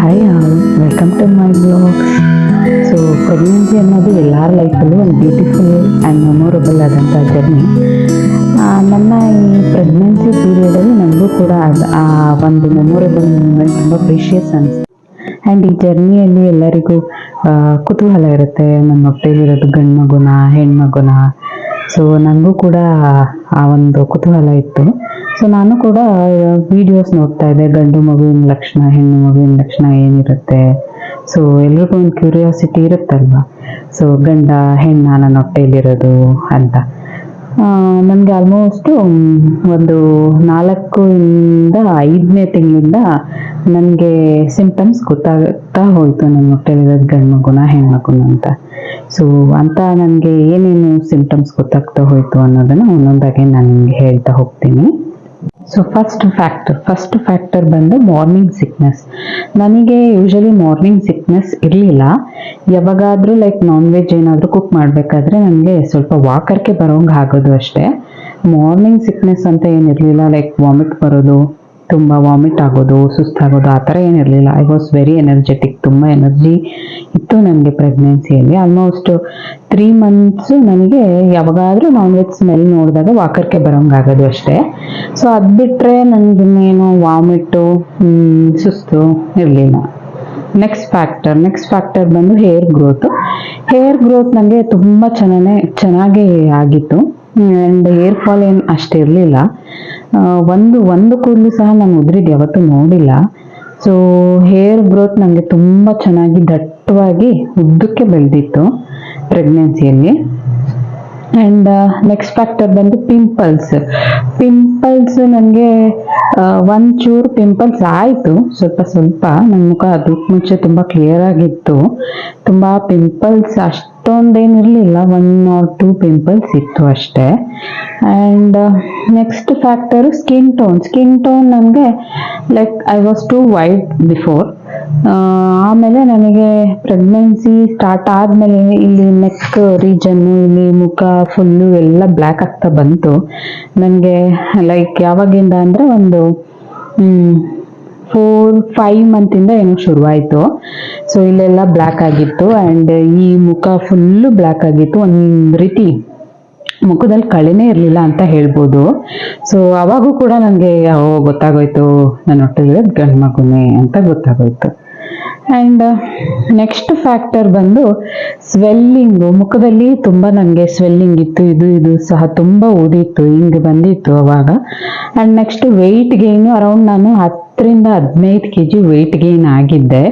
Hi all, welcome to my blogs. So pregnancy ಅನ್ನೋದು ಎಲ್ಲರ ಲೈಫಲ್ಲೂ ಒಂದು ಬ್ಯೂಟಿಫುಲ್ ಆ್ಯಂಡ್ ಮೆಮೊರಬಲ್ ಆದಂಥ ಜರ್ನಿ. ನನ್ನ ಈ ಪ್ರೆಗ್ನೆನ್ಸಿ ಪೀರಿಯಡಲ್ಲಿ ನನಗೂ ಕೂಡ ಆ ಒಂದು ಮೆಮೊರಬಲ್ ಮೂಮೆಂಟ್ ತುಂಬ ಪ್ರೀಷಿಯಸ್ ಅನಿಸ್ತು. ಆ್ಯಂಡ್ ಈ ಜರ್ನಿಯಲ್ಲಿ ಎಲ್ಲರಿಗೂ ಕುತೂಹಲ ಇರುತ್ತೆ, ನನ್ನ ಹೊಟ್ಟೆಲಿರೋದು ಗಂಡು ಮಗುನ ಹೆಣ್ಮಗುನ. ಸೊ ನನಗೂ ಕೂಡ ಆ ಒಂದು ಕುತೂಹಲ ಇತ್ತು. ಸೊ ನಾನು ಕೂಡ ವಿಡಿಯೋಸ್ ನೋಡ್ತಾ ಇದ್ದೆ, ಗಂಡು ಮಗುವಿನ ಲಕ್ಷಣ ಹೆಣ್ಣು ಮಗುವಿನ ಲಕ್ಷಣ ಏನಿರುತ್ತೆ. ಸೊ ಎಲ್ರಿಗೂ ಒಂದು ಕ್ಯೂರಿಯಾಸಿಟಿ ಇರುತ್ತಲ್ವ, ಸೊ ಗಂಡ ಹೆಣ್ಣ ನನ್ನ ಹೊಟ್ಟೆಯಲ್ಲಿರೋದು ಅಂತ. ನನಗೆ ಆಲ್ಮೋಸ್ಟು ಒಂದು 4ರಿಂದ 5ನೇ ತಿಂಗಳಿಂದ ನನಗೆ ಸಿಂಪ್ಟಮ್ಸ್ ಗೊತ್ತಾಗ್ತಾ ಹೋಯಿತು, ನನ್ನ ಹೊಟ್ಟೆಲಿರೋದು ಗಂಡು ಮಗುನ ಹೆಣ್ಮಗುನ ಅಂತ. ಸೊ ಅಂತ ನನಗೆ ಏನೇನು ಸಿಂಪ್ಟಮ್ಸ್ ಗೊತ್ತಾಗ್ತಾ ಹೋಯಿತು ಅನ್ನೋದನ್ನು ಒಂದೊಂದಾಗಿ ನಾನು ನಿಮಗೆ ಹೇಳ್ತಾ ಹೋಗ್ತೀನಿ. ಸೊ ಫಸ್ಟ್ ಫ್ಯಾಕ್ಟರ್ ಬಂದು ಮಾರ್ನಿಂಗ್ ಸಿಕ್ನೆಸ್. ನನಗೆ ಯೂಶಲಿ ಮಾರ್ನಿಂಗ್ ಸಿಕ್ನೆಸ್ ಇರಲಿಲ್ಲ. ಯಾವಾಗಾದರೂ ಲೈಕ್ ನಾನ್ ವೆಜ್ ಏನಾದರೂ ಕುಕ್ ಮಾಡಬೇಕಾದ್ರೆ ನನಗೆ ಸ್ವಲ್ಪ ವಾಕರ್ಕೆ ಬರೋಂಗೆ ಆಗೋದು ಅಷ್ಟೇ. ಮಾರ್ನಿಂಗ್ ಸಿಕ್ನೆಸ್ ಅಂತ ಏನಿರಲಿಲ್ಲ, ಲೈಕ್ ವಾಮಿಟ್ ಬರೋದು, ತುಂಬ ವಾಮಿಟ್ ಆಗೋದು, ಸುಸ್ತಾಗೋದು ಆ ಥರ ಏನಿರಲಿಲ್ಲ. ಐ ವಾಸ್ ವೆರಿ ಎನರ್ಜೆಟಿಕ್, ತುಂಬ ಎನರ್ಜಿ ಇತ್ತು ನನಗೆ ಪ್ರೆಗ್ನೆನ್ಸಿಯಲ್ಲಿ. ಆಲ್ಮೋಸ್ಟ್ 3 months ನನಗೆ ಯಾವಾಗಾದರೂ ನಾನ್ ವೆಜ್ ಸ್ಮೆಲ್ ನೋಡಿದಾಗ ವಾಕರ್ಕೆ ಬರೋಂಗಾಗೋದು ಅಷ್ಟೇ. ಸೊ ಅದು ಬಿಟ್ಟರೆ ನನಗಿನ್ನೇನು ವಾಮಿಟ್ಟು ಸುಸ್ತು ಇರಲಿಲ್ಲ. ನೆಕ್ಸ್ಟ್ ಫ್ಯಾಕ್ಟರ್ ಬಂದು ಹೇರ್ ಗ್ರೋತ್ ನನಗೆ ತುಂಬ ಚೆನ್ನಾಗಿ ಆಗಿತ್ತು. ಆ್ಯಂಡ್ ಹೇರ್ ಫಾಲ್ ಏನು ಅಷ್ಟಿರಲಿಲ್ಲ. ಒಂದು ಕೂದಲು ಸಹ ನಾನು ಉದ್ರಿಗೆ ಯಾವತ್ತೂ ನೋಡಿಲ್ಲ. ಸೊ ಹೇರ್ ಗ್ರೋತ್ ನನಗೆ ತುಂಬ ಚೆನ್ನಾಗಿ ದಟ್ಟವಾಗಿ ಉದ್ದಕ್ಕೆ ಬೆಳೆದಿತ್ತು ಪ್ರೆಗ್ನೆನ್ಸಿಯಲ್ಲಿ. ಆ್ಯಂಡ್ ನೆಕ್ಸ್ಟ್ ಫ್ಯಾಕ್ಟರ್ ಬಂದು ಪಿಂಪಲ್ಸ್ ನನಗೆ ಒಂಚೂರು ಪಿಂಪಲ್ಸ್ ಆಯಿತು, ಸ್ವಲ್ಪ. ನನ್ನ ಮುಖ ಅದಕ್ಕೆ ಮುಂಚೆ ತುಂಬ ಕ್ಲಿಯರ್ ಆಗಿತ್ತು. ತುಂಬ ಪಿಂಪಲ್ಸ್ ಅಷ್ಟೊಂದೇನಿರಲಿಲ್ಲ, 1 or 2 ಪಿಂಪಲ್ಸ್ ಇತ್ತು ಅಷ್ಟೇ. And next factor skin tone ನನಗೆ like I was too white before. ಆಮೇಲೆ ನನಗೆ ಪ್ರೆಗ್ನೆನ್ಸಿ ಸ್ಟಾರ್ಟ್ ಆದಮೇಲೆ ಇಲ್ಲಿ ನೆಕ್ ರೀಜನ್ನು, ಇಲ್ಲಿ ಮುಖ ಫುಲ್ಲು ಎಲ್ಲ ಬ್ಲ್ಯಾಕ್ ಆಗ್ತಾ ಬಂತು ನನಗೆ. ಲೈಕ್ ಯಾವಾಗಿಂದ ಅಂದರೆ ಒಂದು 4-5 ಮಂತಿಂದ ಏನೋ ಶುರುವಾಯಿತು. ಸೊ ಇಲ್ಲೆಲ್ಲ ಬ್ಲ್ಯಾಕ್ ಆಗಿತ್ತು ಆ್ಯಂಡ್ ಈ ಮುಖ ಫುಲ್ಲು ಬ್ಲ್ಯಾಕ್ ಆಗಿತ್ತು. ಒಂದು ರೀತಿ ಮುಖದಲ್ಲಿ ಕಳೆನೇ ಇರಲಿಲ್ಲ ಅಂತ ಹೇಳ್ಬೋದು. ಸೊ ಅವಾಗೂ ಕೂಡ ನನಗೆ ಗೊತ್ತಾಗೋಯ್ತು ನನ್ನ ಹೊಟ್ಟೆಲಿರೋದು ಗಂಡು ಮಗುನೇ ಅಂತ ಗೊತ್ತಾಗೋಯ್ತು. ಆ್ಯಂಡ್ ನೆಕ್ಸ್ಟ್ ಫ್ಯಾಕ್ಟರ್ ಬಂದು ಸ್ವೆಲ್ಲಿಂಗು. ಮುಖದಲ್ಲಿ ತುಂಬ ನನಗೆ ಸ್ವೆಲ್ಲಿಂಗ್ ಇತ್ತು, ಇದು ಸಹ ತುಂಬ ಊದಿತ್ತು, ಹಿಂಗೆ ಬಂದಿತ್ತು ಅವಾಗ. And next weight gain around ನಾನು 10ರಿಂದ 15 kg ವೆಯ್ಟ್ ಗೇನ್ ಆಗಿದ್ದೆ.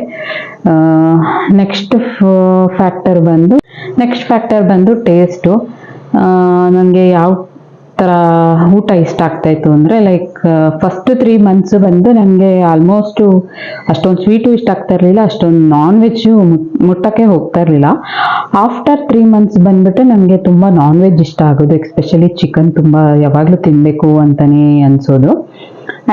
ನೆಕ್ಸ್ಟ್ ಫ್ಯಾಕ್ಟರ್ ಬಂದು ಟೇಸ್ಟು. ನನಗೆ ಯಾವ ಥರ ಊಟ ಇಷ್ಟ ಆಗ್ತಾಯಿತ್ತು ಅಂದರೆ ಲೈಕ್ ಫಸ್ಟ್ 3 months ಬಂದು ನನಗೆ ಆಲ್ಮೋಸ್ಟು ಅಷ್ಟೊಂದು ಸ್ವೀಟು ಇಷ್ಟ ಆಗ್ತಾ ಇರಲಿಲ್ಲ, ಅಷ್ಟೊಂದು ನಾನ್ ವೆಜ್ಜು ಮುಟ್ಟಕ್ಕೆ ಹೋಗ್ತಾ ಇರಲಿಲ್ಲ. ಆಫ್ಟರ್ 3 months ಬಂದ್ಬಿಟ್ಟು ನನಗೆ ತುಂಬ ನಾನ್ ವೆಜ್ ಇಷ್ಟ ಆಗೋದು, ಎಸ್ಪೆಷಲಿ ಚಿಕನ್ ತುಂಬ ಯಾವಾಗಲೂ ತಿನ್ನಬೇಕು ಅಂತಲೇ ಅನಿಸೋದು.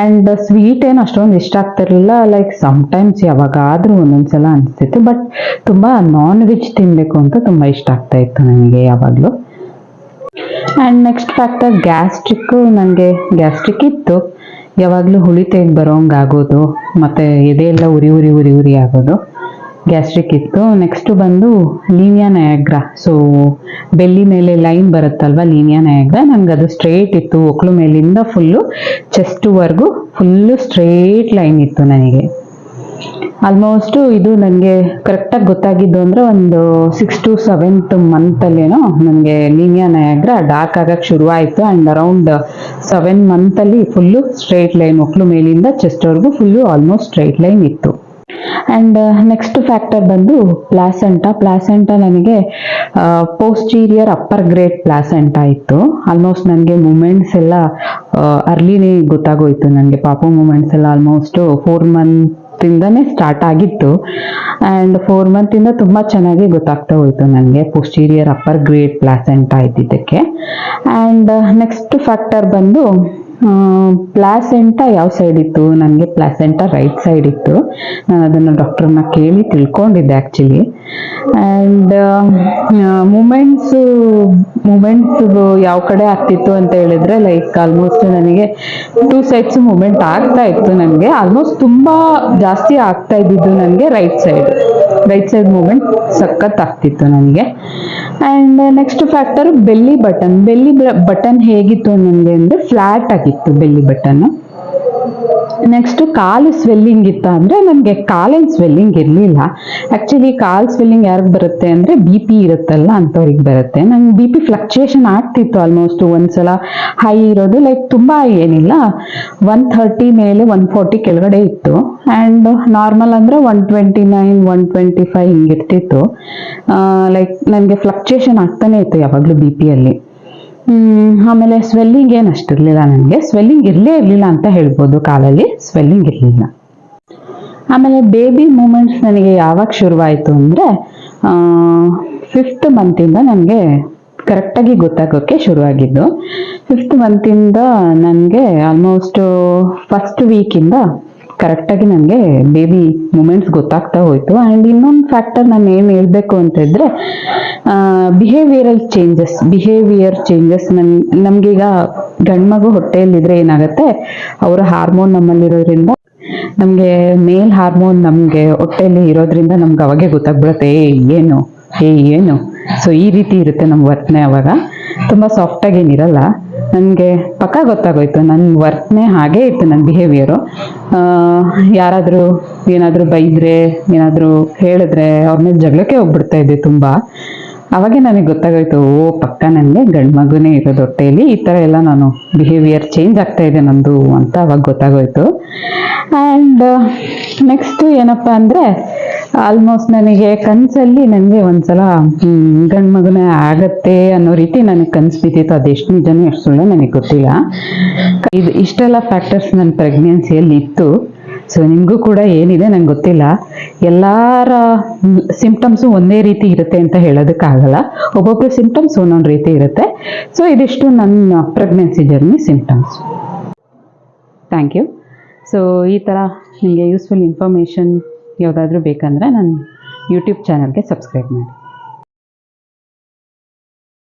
ಆ್ಯಂಡ್ ಸ್ವೀಟ್ ಏನು ಅಷ್ಟೊಂದು ಇಷ್ಟ ಆಗ್ತಿರಲಿಲ್ಲ, ಲೈಕ್ ಸಮ್ಟೈಮ್ಸ್ ಯಾವಾಗಾದರೂ ಒಂದೊಂದ್ಸಲ ಅನಿಸ್ತಿತ್ತು. ಬಟ್ ತುಂಬ ನಾನ್ ವೆಜ್ ತಿನ್ನಬೇಕು ಅಂತ ತುಂಬ ಇಷ್ಟ ಆಗ್ತಾಯಿತ್ತು ನನಗೆ ಯಾವಾಗಲೂ. ಆ್ಯಂಡ್ ನೆಕ್ಸ್ಟ್ ಫ್ಯಾಕ್ಟರ್ ನನಗೆ ಗ್ಯಾಸ್ಟ್ರಿಕ್ ಇತ್ತು, ಯಾವಾಗಲೂ ಹುಳಿ ತೆಗೆ ಬರೋಂಗೆ ಆಗೋದು, ಮತ್ತು ಎದೆಯೆಲ್ಲ ಉರಿ ಆಗೋದು, ಗ್ಯಾಸ್ಟ್ರಿಕ್ ಇತ್ತು. ನೆಕ್ಸ್ಟು ಬಂದು ಲೀನಿಯಾ ನಯಾಗ್ರಾ. ಸೊ ಬೆಲ್ಲಿ ಮೇಲೆ ಲೈನ್ ಬರುತ್ತಲ್ವ ಲೀನಿಯಾ ನಯಾಗ್ರಾ, ನನಗೆ ಅದು ಸ್ಟ್ರೇಟ್ ಇತ್ತು, ಒಕ್ಳು ಮೇಲಿಂದ ಫುಲ್ಲು ಚೆಸ್ಟ್ವರೆಗೂ ಫುಲ್ಲು ಸ್ಟ್ರೇಟ್ ಲೈನ್ ಇತ್ತು ನನಗೆ. ಆಲ್ಮೋಸ್ಟು ಇದು ನನಗೆ ಕರೆಕ್ಟಾಗಿ ಗೊತ್ತಾಗಿದ್ದು ಅಂದರೆ ಒಂದು 6 to 7th ಮಂತಲ್ಲೇನೋ ನನಗೆ ಲೀನಿಯಾ ನಯಾಗ್ರಾ ಡಾರ್ಕ್ ಆಗಕ್ಕೆ ಶುರುವಾಯಿತು. ಆ್ಯಂಡ್ ಅರೌಂಡ್ 7 ಮಂತಲ್ಲಿ ಫುಲ್ಲು ಸ್ಟ್ರೇಟ್ ಲೈನ್, ಒಕ್ಳು ಮೇಲಿಂದ ಚೆಸ್ಟ್ವರೆಗೂ ಫುಲ್ಲು ಆಲ್ಮೋಸ್ಟ್ ಸ್ಟ್ರೇಟ್ ಲೈನ್ ಇತ್ತು. ಆ್ಯಂಡ್ ನೆಕ್ಸ್ಟ್ ಫ್ಯಾಕ್ಟರ್ ಬಂದು ಪ್ಲಾಸೆಂಟಾ ನನಗೆ ಪೋಸ್ಟೀರಿಯರ್ ಅಪ್ಪರ್ ಗ್ರೇಡ್ ಪ್ಲಾಸೆಂಟಾ ಇತ್ತು. ಆಲ್ಮೋಸ್ಟ್ ನನಗೆ ಮೂಮೆಂಟ್ಸ್ ಎಲ್ಲ ಅರ್ಲಿನೇ ಗೊತ್ತಾಗೋಯ್ತು. ನನಗೆ ಪಾಪು ಮೂಮೆಂಟ್ಸ್ ಎಲ್ಲ ಆಲ್ಮೋಸ್ಟು 4 months ಸ್ಟಾರ್ಟ್ ಆಗಿತ್ತು. ಆ್ಯಂಡ್ 4 months ತುಂಬ ಚೆನ್ನಾಗಿ ಗೊತ್ತಾಗ್ತಾ ಹೋಯಿತು ನನಗೆ ಪೋಸ್ಟೀರಿಯರ್ ಅಪ್ಪರ್ ಗ್ರೇಡ್ ಪ್ಲಾಸೆಂಟಾ ಇದ್ದಿದ್ದಕ್ಕೆ. ಆ್ಯಂಡ್ ನೆಕ್ಸ್ಟ್ ಫ್ಯಾಕ್ಟರ್ ಬಂದು ಪ್ಲಾಸೆಂಟಾ ಯಾವ ಸೈಡ್ ಇತ್ತು, ನನಗೆ ಪ್ಲಾಸೆಂಟಾ ರೈಟ್ ಸೈಡ್ ಇತ್ತು. ನಾನು ಅದನ್ನು ಡಾಕ್ಟ್ರನ್ನ ಕೇಳಿ ತಿಳ್ಕೊಂಡಿದ್ದೆ ಆ್ಯಕ್ಚುಲಿ. ಆ್ಯಂಡ್ ಮೂಮೆಂಟ್ಸು ಯಾವ ಕಡೆ ಆಗ್ತಿತ್ತು ಅಂತ ಹೇಳಿದ್ರೆ, ಲೈಕ್ ಆಲ್ಮೋಸ್ಟ್ ನನಗೆ 2 ಸೈಡ್ಸು ಮೂಮೆಂಟ್ ಆಗ್ತಾ ಇತ್ತು. ನನಗೆ ಆಲ್ಮೋಸ್ಟ್ ತುಂಬ ಜಾಸ್ತಿ ಆಗ್ತಾ ಇದ್ದಿದ್ದು ನನಗೆ ರೈಟ್ ಸೈಡ್ ಮೂಮೆಂಟ್ ಸಖತ್ ಆಗ್ತಿತ್ತು ನನಗೆ. And next factor belly button ಹೇಗಿತ್ತು ನನಗೆ ಅಂದರೆ ಫ್ಲ್ಯಾಟ್ ಆಗಿತ್ತು ಬೆಲ್ಲಿ ಬಟನ್ನು. ನೆಕ್ಸ್ಟ್ ಕಾಲು ಸ್ವೆಲ್ಲಿಂಗ್ ಇತ್ತ ಅಂದರೆ ನನಗೆ ಕಾಲೇನು ಸ್ವೆಲ್ಲಿಂಗ್ ಇರಲಿಲ್ಲ. ಆ್ಯಕ್ಚುಲಿ ಕಾಲು ಸ್ವೆಲ್ಲಿಂಗ್ ಯಾರಿಗೆ ಬರುತ್ತೆ ಅಂದರೆ BP ಇರುತ್ತಲ್ಲ ಅಂಥವ್ರಿಗೆ ಬರುತ್ತೆ. ನಂಗೆ BP ಫ್ಲಕ್ಚುಯೇಷನ್ ಆಗ್ತಿತ್ತು ಆಲ್ಮೋಸ್ಟ್. ಒಂದ್ಸಲ ಹೈ ಇರೋದು, ಲೈಕ್ ತುಂಬ ಹೈ ಏನಿಲ್ಲ, 130 ಮೇಲೆ 140 ಕೆಳಗಡೆ ಇತ್ತು. ಆ್ಯಂಡ್ ನಾರ್ಮಲ್ ಅಂದರೆ 129 125 ಹಿಂಗಿರ್ತಿತ್ತು. ಲೈಕ್ ನನಗೆ ಫ್ಲಕ್ಚುಯೇಷನ್ ಆಗ್ತಾನೆ ಇತ್ತು ಯಾವಾಗಲೂ BPಯಲ್ಲಿ. ಆಮೇಲೆ ಸ್ವೆಲ್ಲಿಂಗ್ ಏನು ಅಷ್ಟಿರಲಿಲ್ಲ, ನನಗೆ ಸ್ವೆಲ್ಲಿಂಗ್ ಇರಲಿಲ್ಲ ಅಂತ ಹೇಳ್ಬೋದು. ಕಾಲಲ್ಲಿ ಸ್ವೆಲ್ಲಿಂಗ್ ಇರಲಿಲ್ಲ. ಆಮೇಲೆ ಬೇಬಿ ಮೂಮೆಂಟ್ಸ್ ನನಗೆ ಯಾವಾಗ ಶುರುವಾಯಿತು ಅಂದರೆ 5th ಮಂತಿಂದ ನನಗೆ ಕರೆಕ್ಟಾಗಿ ಗೊತ್ತಾಗೋಕ್ಕೆ ಶುರುವಾಗಿದ್ದು. 5th ಮಂತಿಂದ ನನಗೆ ಆಲ್ಮೋಸ್ಟ್ ಫಸ್ಟ್ ವೀಕಿಂದ ಕರೆಕ್ಟಾಗಿ ನನಗೆ ಬೇಬಿ ಮೂಮೆಂಟ್ಸ್ ಗೊತ್ತಾಗ್ತಾ ಹೋಯಿತು. ಆ್ಯಂಡ್ ಇನ್ನೊಂದು ಫ್ಯಾಕ್ಟರ್ ನಾನು ಏನು ಹೇಳಬೇಕು ಅಂತ ಇದ್ದರೆ, ಬಿಹೇವಿಯರ್ ಚೇಂಜಸ್. ನಮಗೀಗ ಗಂಡ್ಮಗು ಹೊಟ್ಟೆಯಲ್ಲಿದ್ದರೆ ಏನಾಗುತ್ತೆ, ಅವರ ಹಾರ್ಮೋನ್ ನಮ್ಮಲ್ಲಿರೋದ್ರಿಂದ, ನಮಗೆ ಮೇಲ್ ಹಾರ್ಮೋನ್ ನಮಗೆ ಹೊಟ್ಟೆಯಲ್ಲಿ ಇರೋದ್ರಿಂದ ನಮ್ಗೆ ಅವಾಗೆ ಗೊತ್ತಾಗ್ಬಿಡುತ್ತೆ ಏನು. ಸೊ ಈ ರೀತಿ ಇರುತ್ತೆ ನಮ್ಮ ವರ್ತನೆ. ಅವಾಗ ತುಂಬ ಸಾಫ್ಟಾಗಿ ಏನಿರಲ್ಲ. ನನಗೆ ಪಕ್ಕ ಗೊತ್ತಾಗೋಯ್ತು, ನನ್ನ ವರ್ತನೆ ಹಾಗೇ ಇತ್ತು, ನನ್ನ ಬಿಹೇವಿಯರು. ಏನಾದರೂ ಬೈದರೆ, ಏನಾದರೂ ಹೇಳಿದ್ರೆ ಅವ್ರ ಮೇಲೆ ಜಗಳಕ್ಕೆ ಹೋಗ್ಬಿಡ್ತಾ ಇದ್ದೆ ತುಂಬ. ಅವಾಗೆ ನನಗೆ ಗೊತ್ತಾಗೋಯ್ತು, ಪಕ್ಕ ನನಗೆ ಗಂಡು ಮಗುನೇ ಇರೋದು ಹೊಟ್ಟೆಯಲ್ಲಿ, ಈ ಥರ ಎಲ್ಲ ನಾನು ಬಿಹೇವಿಯರ್ ಚೇಂಜ್ ಆಗ್ತಾ ಇದೆ ನಂದು ಅಂತ ಅವಾಗ ಗೊತ್ತಾಗೋಯ್ತು. ಆ್ಯಂಡ್ ನೆಕ್ಸ್ಟು ಏನಪ್ಪ ಅಂದರೆ, ಆಲ್ಮೋಸ್ಟ್ ನನಗೆ ಕನಸಲ್ಲಿ ನನಗೆ ಒಂದ್ಸಲ ಗಂಡು ಮಗುನೇ ಆಗತ್ತೆ ಅನ್ನೋ ರೀತಿ ನನಗೆ ಕನಸು ಬಿದ್ದಿತ್ತು. ಅದೆಷ್ಟು ನಿಜನೋ ಎಷ್ಟು ಸುಳ್ಳು ನನಗೆ ಗೊತ್ತಿಲ್ಲ. ಇಷ್ಟೆಲ್ಲ ಫ್ಯಾಕ್ಟರ್ಸ್ ನನ್ನ ಪ್ರೆಗ್ನೆನ್ಸಿಯಲ್ಲಿ ಇತ್ತು. ಸೊ ನಿಮಗೂ ಕೂಡ ಏನಿದೆ ನಂಗೆ ಗೊತ್ತಿಲ್ಲ. ಎಲ್ಲರ ಸಿಂಪ್ಟಮ್ಸು ಒಂದೇ ರೀತಿ ಇರುತ್ತೆ ಅಂತ ಹೇಳೋದಕ್ಕಾಗಲ್ಲ. ಒಬ್ಬೊಬ್ಬರು ಸಿಂಪ್ಟಮ್ಸ್ ಒಂದೊಂದು ರೀತಿ ಇರುತ್ತೆ. ಸೊ ಇದಿಷ್ಟು ನನ್ನ pregnancy journey symptoms. Thank you. So ಈ ಥರ ನಿಮಗೆ ಯೂಸ್ಫುಲ್ ಇನ್ಫಾರ್ಮೇಷನ್ ಯಾವುದಾದ್ರೂ ಬೇಕಂದರೆ ನನ್ನ ಯೂಟ್ಯೂಬ್ ಚಾನಲ್ಗೆ ಸಬ್ಸ್ಕ್ರೈಬ್ ಮಾಡಿ.